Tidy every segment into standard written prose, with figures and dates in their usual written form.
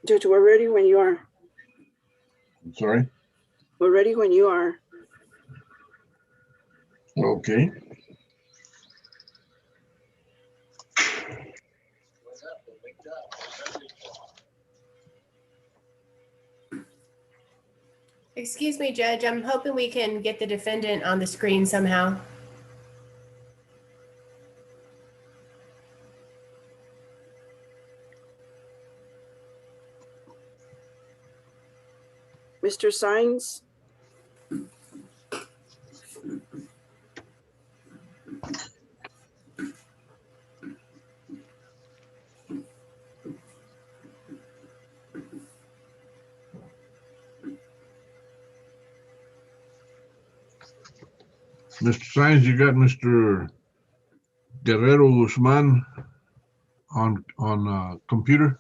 Judge, we're ready when you are. I'm sorry? We're ready when you are. Okay. Excuse me, Judge. I'm hoping we can get the defendant on the screen somehow. Mr. Sines? Mr. Sines, you got Mr. Guerrero Guzman on computer?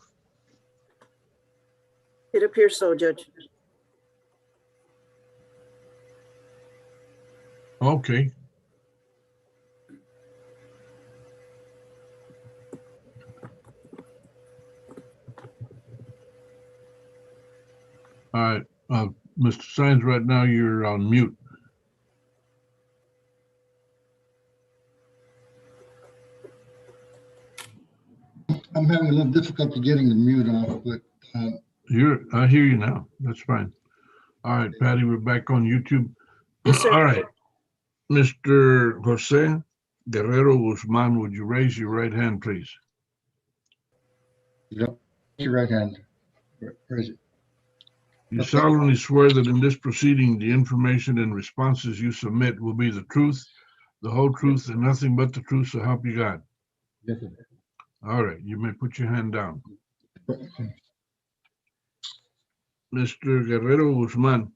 It appears so, Judge. Okay. All right, Mr. Sines, right now you're on mute. I'm having a little difficulty getting the mute off, but I hear you now. That's fine. All right, Patty, we're back on YouTube. Yes, sir. All right. Mr. Jose Guerrero Guzman, would you raise your right hand, please? your right hand. Raise it. You Okay. solemnly swear that in this proceeding, the information and responses you submit will be the truth, the whole truth, and nothing but the truth, so help you God. Yes, sir. All right, you may put your hand down. Mr. Guerrero Guzman,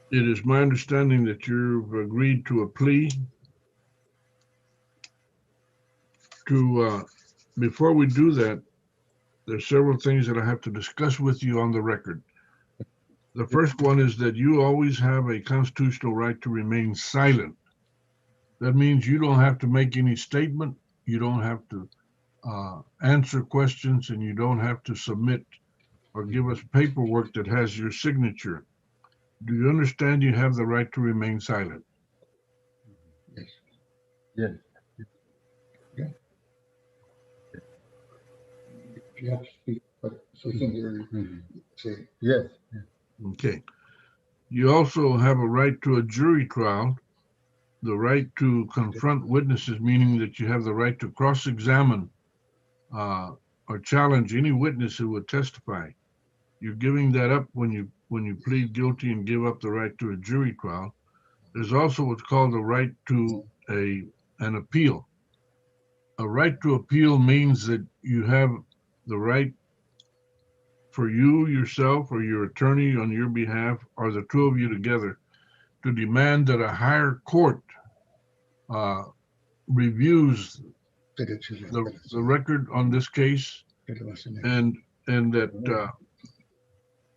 it is my understanding that you've agreed to a plea to, before we do that, there's several things that I have to discuss with you on the record. The first one is that you always have a constitutional right to remain silent. That means you don't have to make any statement, you don't have to answer questions, and you don't have to submit or give us paperwork that has your signature. Do you understand you have the right to remain silent? Yes. Yes. Yeah. You have to speak, but so you can hear you. Say yes. Okay. You also have a right to a jury trial, the right to confront witnesses, meaning that you have the right to cross-examine or challenge any witness who would testify. You're giving that up when you plead guilty and give up the right to a jury trial. There's also what's called a right to an appeal. A right to appeal means that you have the right for you, yourself, or your attorney on your behalf, or the two of you together, to demand that a higher court reviews the record on this case, and that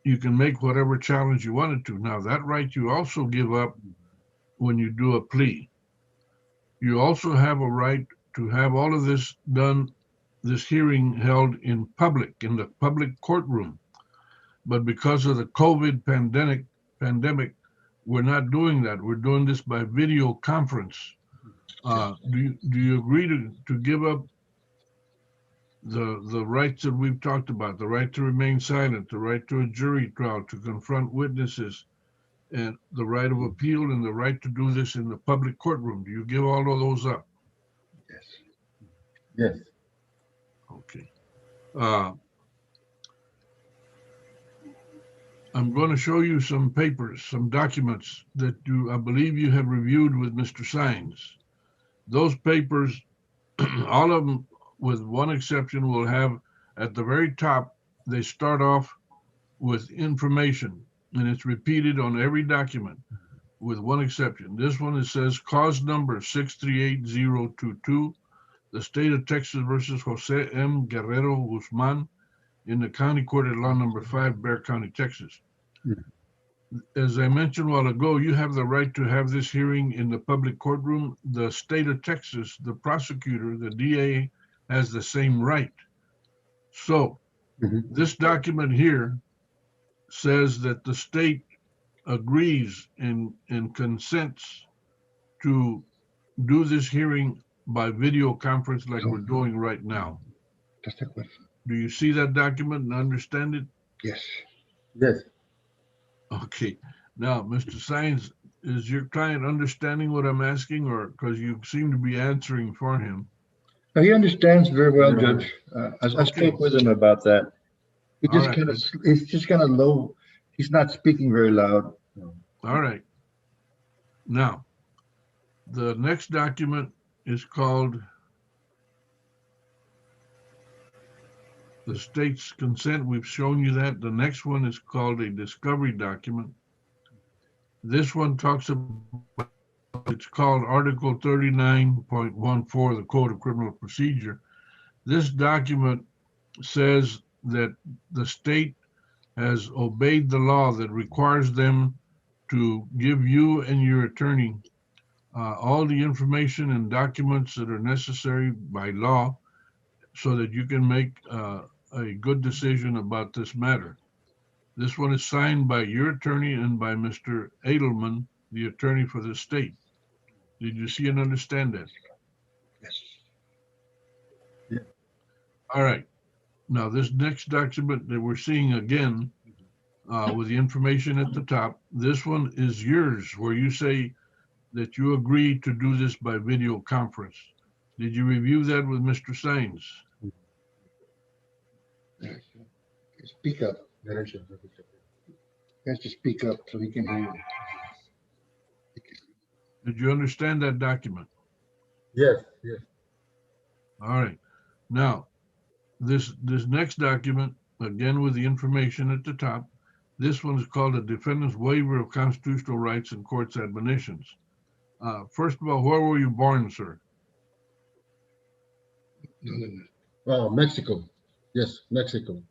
you can make whatever challenge you wanted to. Now, that right you also give up when you do a plea. You also have a right to have all of this done, this hearing held in public, in the public courtroom. But because of the COVID pandemic, we're not doing that. We're doing this by video conference. Do you agree to give up the rights that we've talked about, the right to remain silent, the right to a jury trial, to confront witnesses, and the right of appeal, and the right to do this in the public courtroom? Do you give all of those up? Yes. Yes. Okay. I'm going to show you some papers, some documents that I believe you have reviewed with Mr. Sines. Those papers, all of them, with one exception, will have at the very top, they start off with information, and it's repeated on every document with one exception. This one, it says cause number 638022, the state of Texas versus Jose M. Guerrero Guzman in the County Court at Law number 5, Bexar County, Texas. As I mentioned a while ago, you have the right to have this hearing in the public courtroom. The state of Texas, the prosecutor, the DA, has the same right. So Mhm. this document here says that the state agrees and consents to do this hearing by video conference like we're doing right now. ¿Estás de acuerdo? Do you see that document and understand it? Yes. Yes. Okay. Now, Mr. Sines, is your client understanding what I'm asking, or because you seem to be answering for him? No, he understands very well, Judge. I Okay. spoke with him about that. He All just right. kind of, he's just kind of low. He's not speaking very loud. All right. Now, the next document is called the state's consent. We've shown you that. The next one is called a discovery document. This one talks about, it's called Article 39.14 of the Code of Criminal Procedure. This document says that the state has obeyed the law that requires them to give you and your attorney all the information and documents that are necessary by law so that you can make a good decision about this matter. This one is signed by your attorney and by Mr. Edelman, the attorney for the state. Did you see and understand that? Yes. All right. Now, this next document that we're seeing again with the information at the top, this one is yours, where you say that you agree to do this by video conference. Did you review that with Mr. Sines? Speak up. He has to speak up so he can hear you. Did you understand that document? Yes, yes. All right. Now, this next document, again with the information at the top, this one is called a defendant's waiver of constitutional rights and court's admonitions. First of all, where were you born, sir? Oh, Mexico. Yes, Mexico.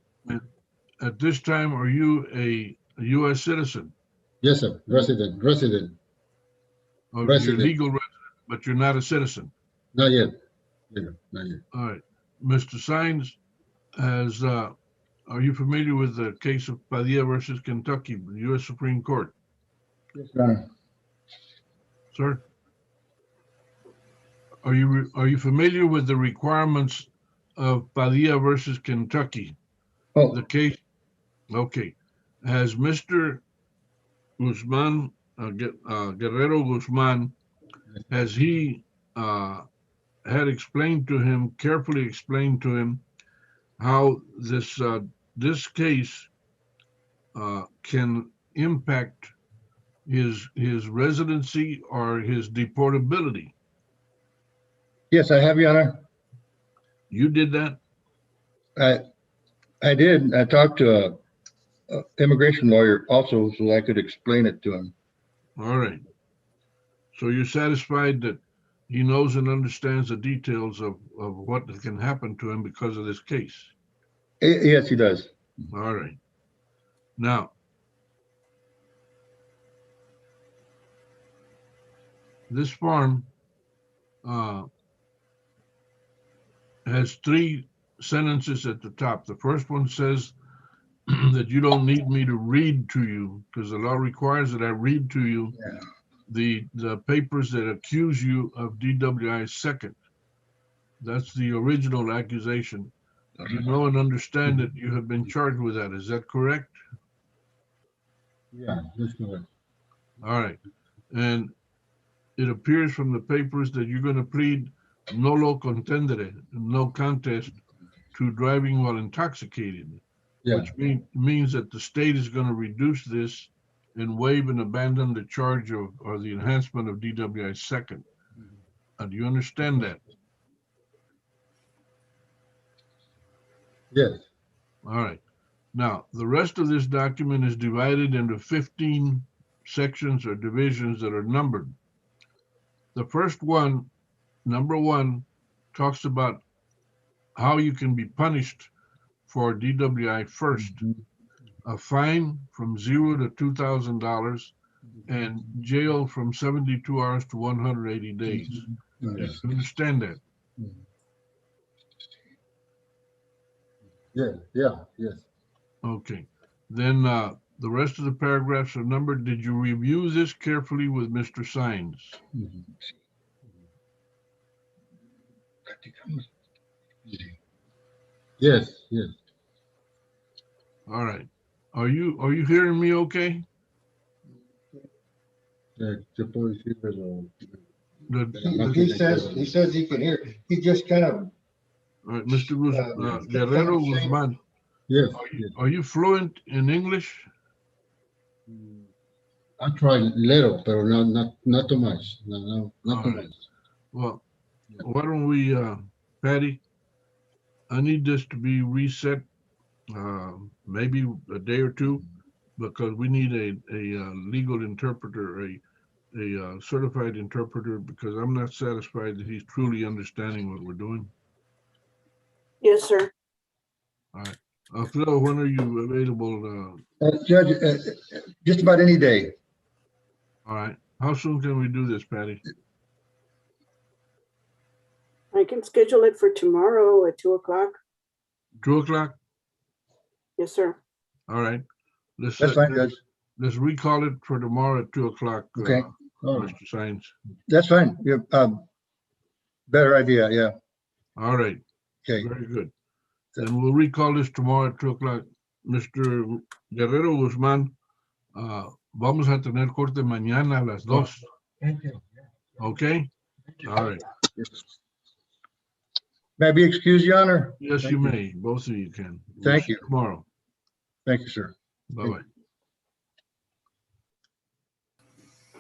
At this time, are you a U.S. citizen? Yes, sir. Resident. Or you're Resident. legal resident, but you're not a citizen? Not yet. Yeah, not yet. All right. Mr. Sines, are you familiar with the case of Padilla versus Kentucky, the U.S. Supreme Court? Yes, Your Honor. Sir? Are you familiar with the requirements of Padilla versus Kentucky? Oh, The case, okay. Has Mr. Guzman, Guerrero Guzman, has he had explained to him, carefully explained to him, how this case can impact his residency or his deportability? yes, I have, Your Honor. You did that? I did. I talked to a immigration lawyer also so I could explain it to him. All right. So you're satisfied that he knows and understands the details of what can happen to him because of this case? Yes, he does. All right. Now, this form has 3 sentences at the top. The first one says that you don't need me to read to you because the law requires that I read to you the papers that accuse you of DWI second. That's the original accusation. You know and understand that you have been charged with that. Is that correct? Yeah, that's correct. All right. And it appears from the papers that you're going to plead nolo contendere, no contest, to driving while intoxicated, Yeah, which means that the state is going to reduce this and waive and abandon the charge of or the enhancement of DWI second. Do you understand that? yes. All right. Now, the rest of this document is divided into 15 sections or divisions that are numbered. The first one, number 1, talks about how you can be punished for DWI first. A fine from $0 to $2,000 and jail from 72 hours to 180 days. Yes. You understand that? Yes. Okay. Then the rest of the paragraphs are numbered. Did you review this carefully with Mr. Sines? Mhm. Yes. All right. Are you hearing me okay? Yo puedo decir, pero The- de la He máquina he says he can hear. He just kind of, All right, Mr. Guerrero kind of saying- Guzman, Yes. are you fluent in English? I tried little, pero not too much. No, not too All right. much. Well, why don't we, Patty, I need this to be reset, maybe a day or two, because we need a legal interpreter, a certified interpreter, because I'm not satisfied that he's truly understanding what we're doing. Yes, sir. All right. Phil, when are you available? Judge, just about any day. All right. How soon can we do this, Patty? I can schedule it for tomorrow at 2:00. 2:00? Yes, sir. All right. Let's That's fine, Judge. let's recall it for tomorrow at 2:00. Okay. All right. Mr. Sines. That's fine. Yeah, better idea, yeah. All right. Okay. Very good. Then we'll recall this tomorrow at 2:00. Mr. Guerrero Guzmán, vamos a tener corte mañana a las 2. Okay? All right. May I be excused, Your Honor? Yes, Thank you may. Both of you can. We'll Thank see you. Tomorrow. Thank you, sir. Bye-bye.